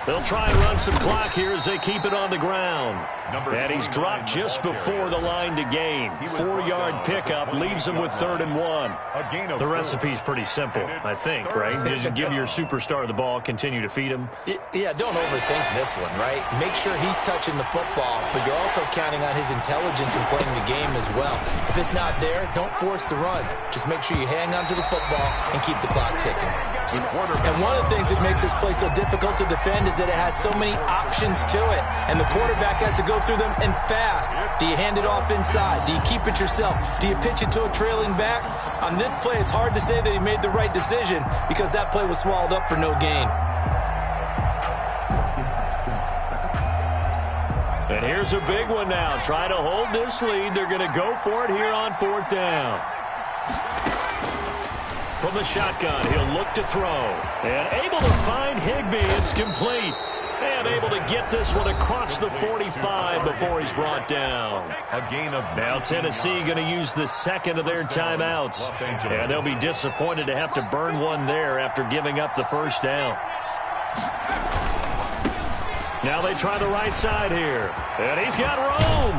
They'll try and run some clock here as they keep it on the ground. And he's dropped just before the line to gain. 4-yard pickup leaves him with 3rd and 1. The recipe's pretty simple, I think, right? Just give your superstar the ball, continue to feed him. Yeah, don't overthink this one, right? Make sure he's touching the football, but you're also counting on his intelligence in playing the game as well. If it's not there, don't force the run. Just make sure you hang on to the football and keep the clock ticking. And one of the things that makes this play so difficult to defend is that it has so many options to it, and the quarterback has to go through them and fast. Do you hand it off inside? Do you keep it yourself? Do you pitch it to a trailing back? On this play, it's hard to say that he made the right decision because that play was swallowed up for no gain. And here's a big one now. Try to hold this lead. They're going to go for it here on 4th down. From the shotgun, he'll look to throw. And able to find Higbee. It's complete. And able to get this one across the 45 before he's brought down. A gain of now Tennessee going to use the 2nd of their timeouts. And they'll be disappointed to have to burn one there after giving up the 1st down. Now they try the right side here. And he's got room.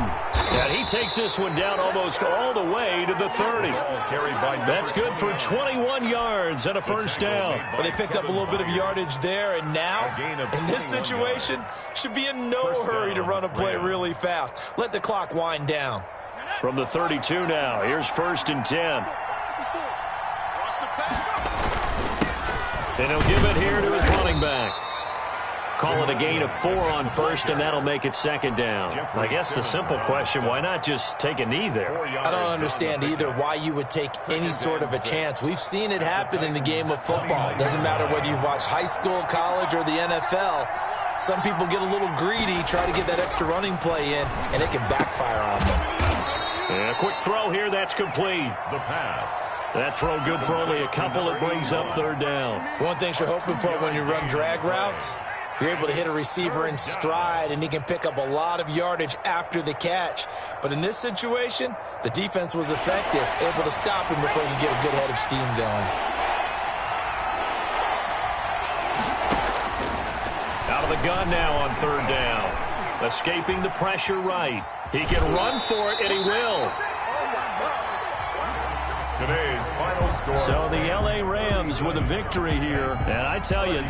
And he takes this one down almost all the way to the 30. That's good for 21 yards and a 1st down. But they picked up a little bit of yardage there, and now, in this situation, should be in no hurry to run a play really fast. Let the clock wind down. From the 32 now, here's 1st and 10. And he'll give it here to his running back. Call it a gain of 4 on 1st, and that'll make it 2nd down. I guess the simple question, why not just take a knee there? I don't understand either why you would take any sort of a chance. We've seen it happen in the game of football. It doesn't matter whether you've watched high school, college, or the NFL. Some people get a little greedy, try to get that extra running play in, and it can backfire on them. And a quick throw here, that's complete. The pass. That throw good for only a couple. It brings up 3rd down. One thing you're hoping for when you run drag routes, you're able to hit a receiver in stride, and he can pick up a lot of yardage after the catch. But in this situation, the defense was effective, able to stop him before he could get a good head of steam going. Out of the gun now on 3rd down. Escaping the pressure right. He can run for it, and he will. Today's final score. So the L.A. Rams with a victory here. And I tell you,